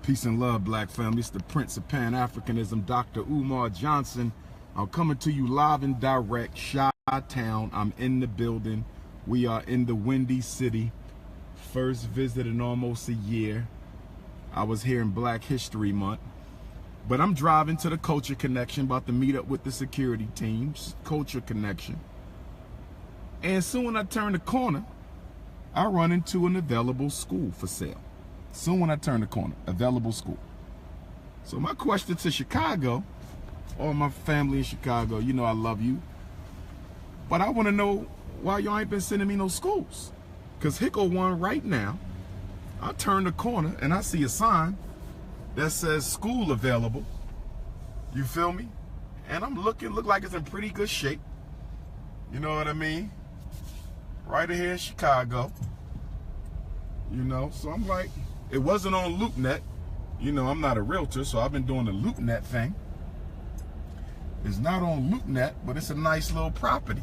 Peace and love, black family. It's the Prince of Pan-Africanism, Dr. Umar Johnson. I'm coming to you live and direct, Chi-Town. I'm in the building. We are in the Windy City. First visit in almost a year. I was here in Black History Month. But I'm driving to the Culture Connection, about to meet up with the security teams, Culture Connection. And soon when I turn the corner, I run into an available school for sale. Soon when I turn the corner, available school. So my question to Chicago, all my family in Chicago, you know I love you. But I want to know why y'all ain't been sending me no schools. Because here go one right now. I turn the corner and I see a sign that says school available. You feel me? And I'm looking, look like it's in pretty good shape. You know what I mean? Right here in Chicago. You know, so I'm like, it wasn't on LoopNet. You know, I'm not a realtor, so I've been doing the LoopNet thing. It's not on LoopNet, but it's a nice little property.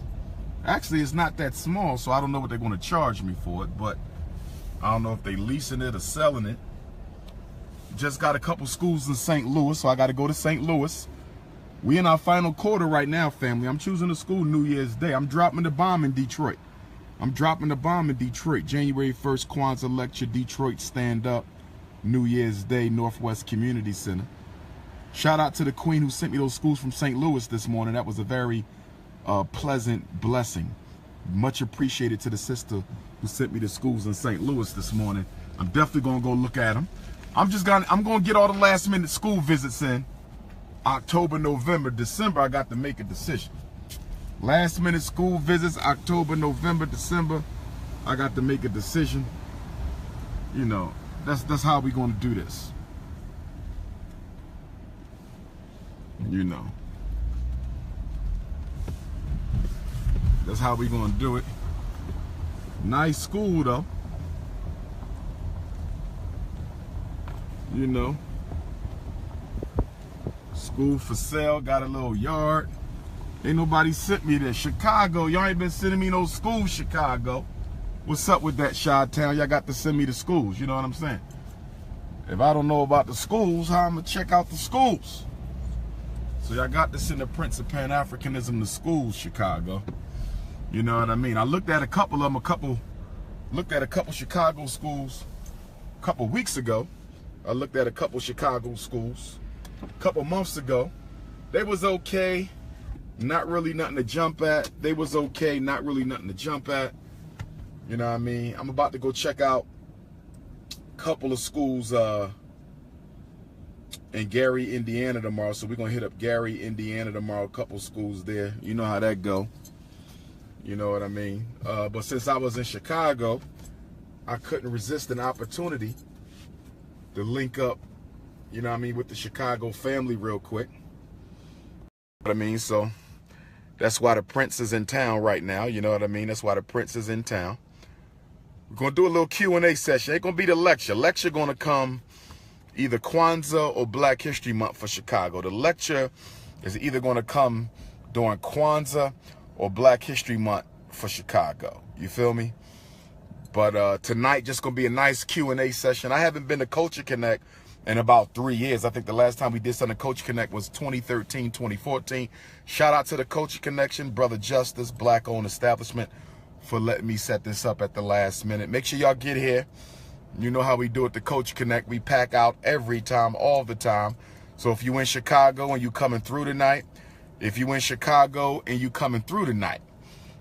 Actually, it's not that small, so I don't know what they're going to charge me for it, but I don't know if they're leasing it or selling it. Just got a couple schools in St. Louis, so I got to go to St. Louis. We in our final quarter right now, family. I'm choosing a school New Year's Day. I'm dropping the bomb in Detroit. January 1st, Kwanzaa lecture, Detroit stand up, New Year's Day, Northwest Community Center. Shout out to the queen who sent me those schools from St. Louis this morning. That was a very pleasant blessing. Much appreciated to the sister who sent me the schools in St. Louis this morning. I'm definitely gonna go look at them. I'm gonna get all the last minute school visits in. October, November, December, I got to make a decision. Last minute school visits, October, November, December, I got to make a decision. You know, that's how we gonna do this. You know. That's how we gonna do it. Nice school though. You know. School for sale, got a little yard. Ain't nobody sent me there. Chicago, y'all ain't been sending me no schools, Chicago. What's up with that, Chi-Town? Y'all got to send me the schools, you know what I'm saying? If I don't know about the schools, how I'm gonna check out the schools? So y'all got to send the Prince of Pan-Africanism to schools, Chicago. You know what I mean? I looked at a couple of them, looked at a couple Chicago schools a couple weeks ago. I looked at a couple Chicago schools a couple months ago. They was okay. Not really nothing to jump at. They was okay, not really nothing to jump at. You know what I mean? I'm about to go check out a couple of schools in Gary, Indiana tomorrow. So we're going to hit up Gary, Indiana tomorrow, a couple schools there. You know how that go. You know what I mean? But since I was in Chicago, I couldn't resist an opportunity to link up, you know what I mean, with the Chicago family real quick. You know what I mean? So that's why the Prince is in town right now. You know what I mean? That's why the Prince is in town. We're going to do a little Q&A session. Ain't going to be the lecture. Lecture going to come either Kwanzaa or Black History Month for Chicago. The lecture is either going to come during Kwanzaa or Black History Month for Chicago. You feel me? But tonight just going to be a nice Q&A session. I haven't been to Culture Connect in about 3 years. I think the last time we did something Culture Connect was 2013, 2014. Shout out to the Culture Connection, Brother Justice, black-owned establishment, for letting me set this up at the last minute. Make sure y'all get here. You know how we do it, the Culture Connect. We pack out every time, all the time. So if you in Chicago and you coming through tonight, if you in Chicago and you coming through tonight,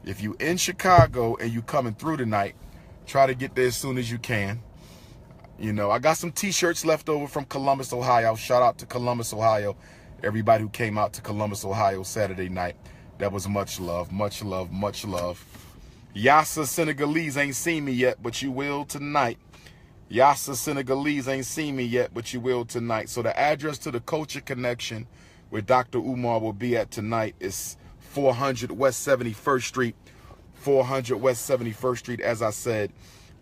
if you in Chicago and you coming through tonight, try to get there as soon as you can. You know, I got some t-shirts left over from Columbus, Ohio. Shout out to Columbus, Ohio. Everybody who came out to Columbus, Ohio Saturday night. That was much love, much love, much love. Yassa Senegalese ain't seen me yet, but you will tonight. Yassa Senegalese ain't seen me yet, but you will tonight. So the address to the Culture Connection where Dr. Umar will be at tonight is 400 West 71st Street. 400 West 71st Street. As I said,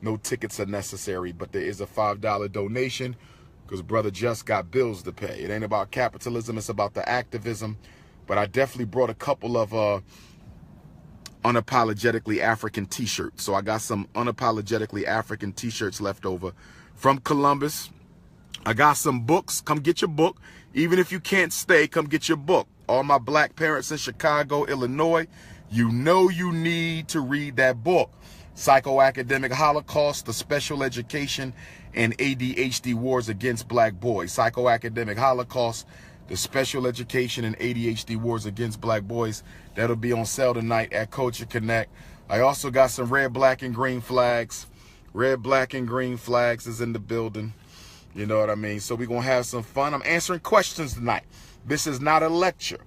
no tickets are necessary, but there is a $5 donation because brother just got bills to pay. It ain't about capitalism, it's about the activism. But I definitely brought a couple of unapologetically African t-shirts. So I got some unapologetically African t-shirts left over from Columbus, I got some books. Come get your book. Even if you can't stay, come get your book. All my black parents in Chicago, Illinois, you know you need to read that book. Psychoacademic Holocaust, the Special Education and ADHD Wars Against Black Boys. Psychoacademic Holocaust, the Special Education and ADHD Wars Against Black Boys. That'll be on sale tonight at Culture Connect. I also got some red, black, and green flags. Red, black, and green flags is in the building. You know what I mean? So we're going to have some fun. I'm answering questions tonight. This is not a lecture.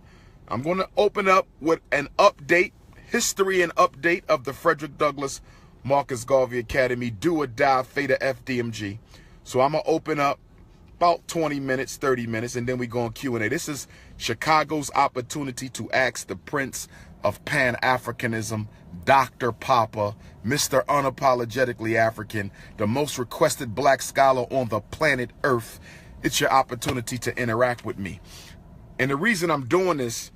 I'm going to open up with an update, history and update of the Frederick Douglass Marcus Garvey Academy Do or Die Theta FDMG. So I'm going to open up about 20 minutes, 30 minutes, and then we go on Q&A. This is Chicago's opportunity to ask the Prince of Pan-Africanism, Dr. Papa, Mr. Unapologetically African, the most requested black scholar on the planet Earth. It's your opportunity to interact with me. And the reason I'm doing this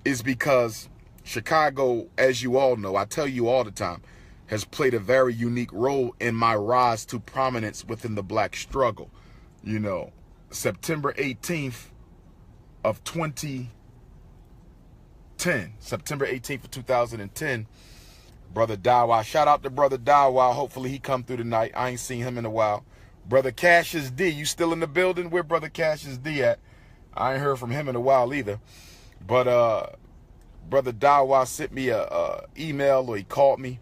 is because Chicago, as you all know, I tell you all the time, has played a very unique role in my rise to prominence within the black struggle. You know, September 18th of 2010, September 18th of 2010, Brother Dawa, shout out to Brother Dawa. Hopefully he come through tonight. I ain't seen him in a while. Brother Cassius D, you still in the building? Where Brother Cassius D at? I ain't heard from him in a while either. But Brother Dawa sent me a email, or he called me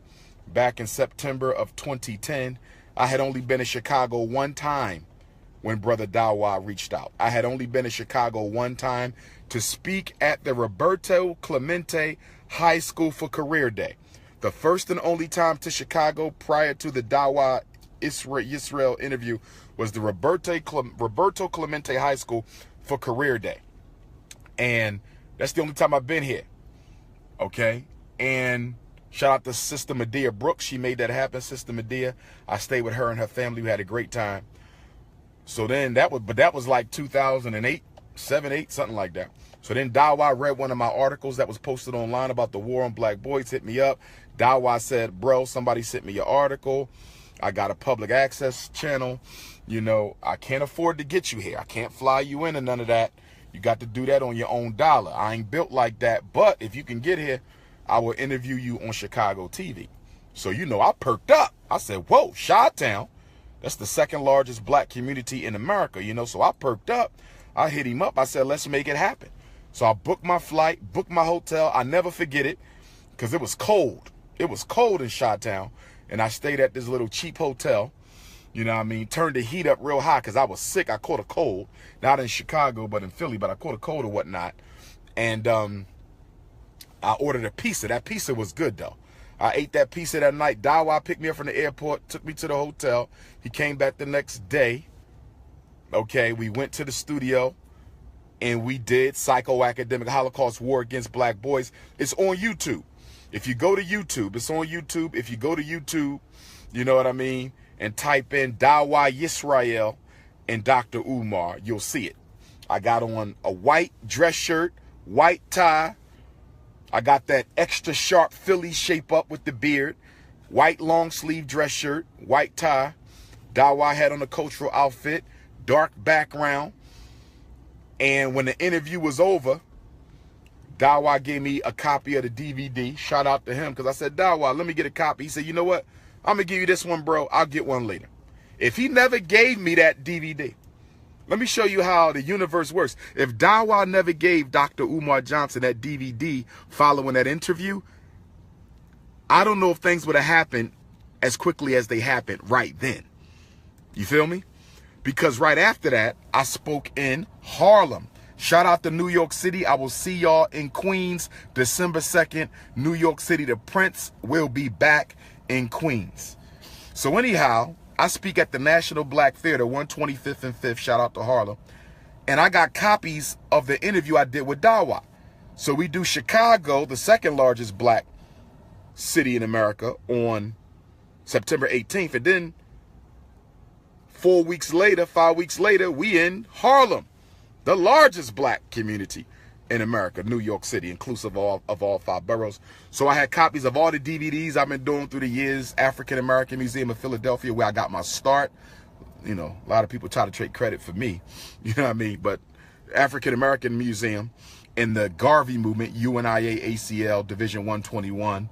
back in September of 2010. I had only been in Chicago one time when Brother Dawa reached out. I had only been in Chicago one time to speak at the Roberto Clemente High School for Career Day. The first and only time to Chicago prior to the Dawa Israel interview was the Roberto Clemente High School for Career Day. And that's the only time I've been here. Okay? And shout out to Sister Medea Brooks. She made that happen, Sister Medea. I stayed with her and her family. We had a great time. So then that was like 2008, 7, 8, something like that. So then Dawa read one of my articles that was posted online about the war on black boys, hit me up. Dawa said, bro, somebody sent me your article. I got a public access channel. You know, I can't afford to get you here. I can't fly you in and none of that. You got to do that on your own dollar. I ain't built like that. But if you can get here, I will interview you on Chicago TV. So, you know, I perked up. I said, whoa, Chi-Town. That's the second largest black community in America, you know. So I perked up. I hit him up. I said, let's make it happen. So I booked my flight, booked my hotel. I never forget it because it was cold. It was cold in Chi-Town. And I stayed at this little cheap hotel. You know what I mean? Turned the heat up real high because I was sick. I caught a cold. Not in Chicago, but in Philly. But I caught a cold or whatnot. And I ordered a pizza. That pizza was good, though. I ate that pizza that night. Dawa picked me up from the airport, took me to the hotel. He came back the next day. Okay, we went to the studio, and we did Psychoacademic Holocaust War Against Black Boys. It's on YouTube. If you go to YouTube, it's on YouTube. If you go to YouTube, you know what I mean, and type in Dawa Yisrael and Dr. Umar, you'll see it. I got on a white dress shirt, white tie. I got that extra sharp Philly shape up with the beard, white long sleeve dress shirt, white tie. Dawa had on a cultural outfit, dark background. And when the interview was over, Dawa gave me a copy of the DVD. Shout out to him because I said, Dawa, let me get a copy. He said, you know what? I'm going to give you this one, bro. I'll get one later. If he never gave me that DVD, let me show you how the universe works. If Dawa never gave Dr. Umar Johnson that DVD following that interview, I don't know if things would have happened as quickly as they happened right then. You feel me? Because right after that, I spoke in Harlem. Shout out to New York City. I will see y'all in Queens, December 2nd, New York City. The Prince will be back in Queens. So anyhow, I speak at the National Black Theater, 125th and 5th. Shout out to Harlem. And I got copies of the interview I did with Dawa. So we do Chicago, the second largest black city in America, on September 18th. And then 5 weeks later, we in Harlem, the largest black community in America, New York City, inclusive of all 5 boroughs. So I had copies of all the DVDs I've been doing through the years. African American Museum of Philadelphia, where I got my start. you know, a lot of people try to take credit for me, you know what I mean? But African American Museum and the Garvey movement, UNIA ACL, Division 121,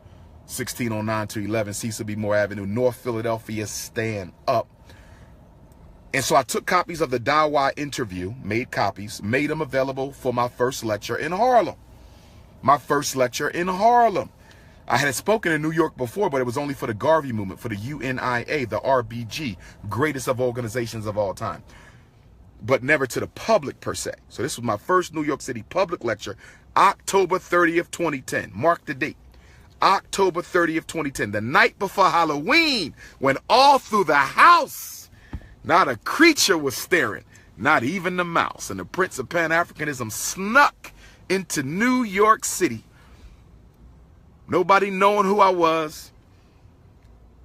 1609 to 11, Cecil B. Moore Avenue, North Philadelphia, stand up. And so I took copies of the Dawa interview, made copies, made them available for my first lecture in Harlem. My first lecture in Harlem. I had spoken in New York before, but it was only for the Garvey movement, for the UNIA, the RBG, greatest of organizations of all time, but never to the public per se. So this was my first New York City public lecture, October 30th, 2010. Mark the date. October 30th, 2010, the night before Halloween, when all through the house, not a creature was staring, not even the mouse. And the Prince of Pan-Africanism snuck into New York City, nobody knowing who I was.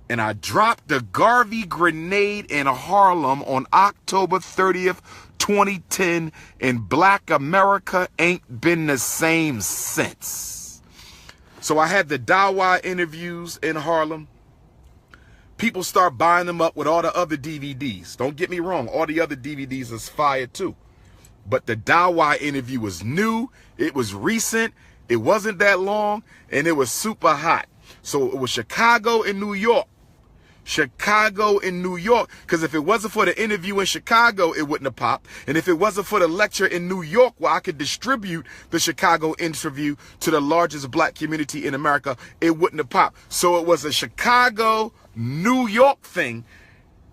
And I dropped the Garvey grenade in Harlem on October 30th, 2010. And Black America ain't been the same since. So I had the Dawa interviews in Harlem. People start buying them up with all the other DVDs. Don't get me wrong, all the other DVDs is fire too. But the Dawa interview was new, it was recent, it wasn't that long, and it was super hot. So it was Chicago and New York. Chicago and New York. Because if it wasn't for the interview in Chicago, it wouldn't have popped. And if it wasn't for the lecture in New York, where I could distribute the Chicago interview to the largest black community in America, it wouldn't have popped. So it was a Chicago, New York thing.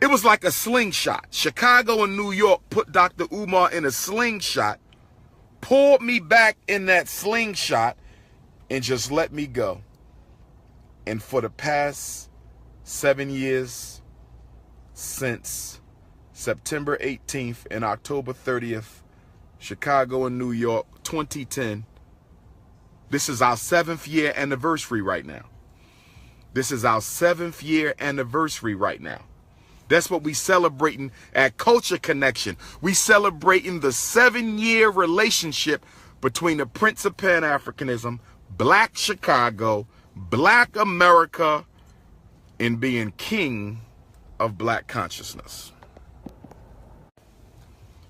It was like a slingshot. Chicago and New York put Dr. Umar in a slingshot, pulled me back in that slingshot, and just let me go. And for the past 7 years, since September 18th and October 30th, Chicago and New York, 2010, this is our 7th year anniversary right now. This is our 7th year anniversary right now. That's what we celebrating at Culture Connection. We celebrating the 7-year relationship between the Prince of Pan-Africanism, Black Chicago, Black America, and being king of black consciousness.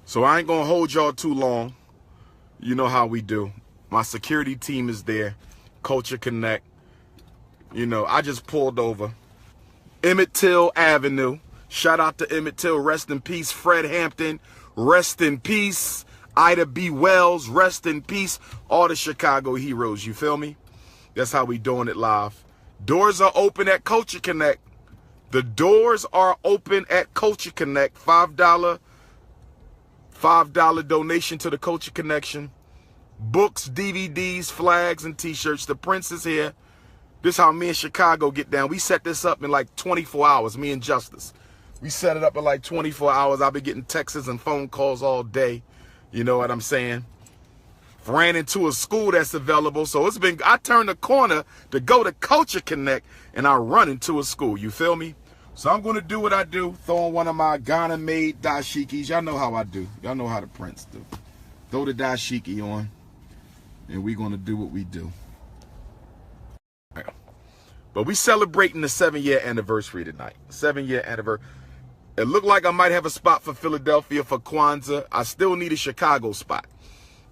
So I ain't gonna hold y'all too long. You know how we do. My security team is there. Culture Connect. You know, I just pulled over. Emmett Till Avenue. Shout out to Emmett Till, rest in peace. Fred Hampton, rest in peace. Ida B. Wells, rest in peace. All the Chicago heroes, you feel me? That's how we doing it live. Doors are open at Culture Connect. The doors are open at Culture Connect. $5 donation to the Culture Connection. Books, DVDs, flags, and t-shirts. The Prince is here. This is how me and Chicago get down. We set this up in like 24 hours, me and Justice. We set it up in like 24 hours. I've been getting texts and phone calls all day. You know what I'm saying? Ran into a school that's available. So it's been, I turned the corner to go to Culture Connect and I run into a school. You feel me? So I'm going to do what I do. Throw on one of my Ghana-made dashikis. Y'all know how I do. Y'all know how the Prince do. Throw the dashiki on and we're going to do what we do. All right. But we celebrating the 7-year anniversary tonight. 7-year anniversary. It looked like I might have a spot for Philadelphia for Kwanzaa. I still need a Chicago spot.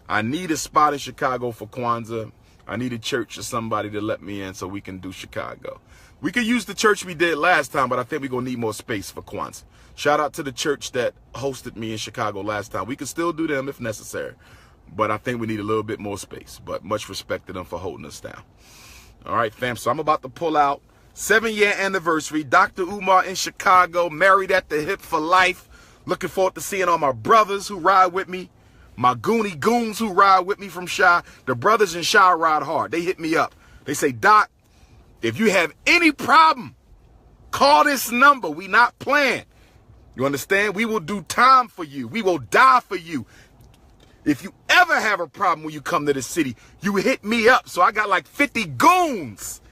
I need a spot in Chicago for Kwanzaa. I need a church or somebody to let me in so we can do Chicago. We could use the church we did last time, but I think we're going to need more space for Kwanzaa. Shout out to the church that hosted me in Chicago last time. We could still do them if necessary, but I think we need a little bit more space. But much respect to them for holding us down. All right, fam, so I'm about to pull out. 7-year anniversary, Dr. Umar in Chicago, married at the hip for life. Looking forward to seeing all my brothers who ride with me, my Goonie goons who ride with me from Chi. The brothers in Chi ride hard. They hit me up. They say, Doc, if you have any problem, call this number. We not playing. You understand? We will do time for you. We will die for you. If you ever have a problem when you come to the city, you hit me up. So I got like 50 goons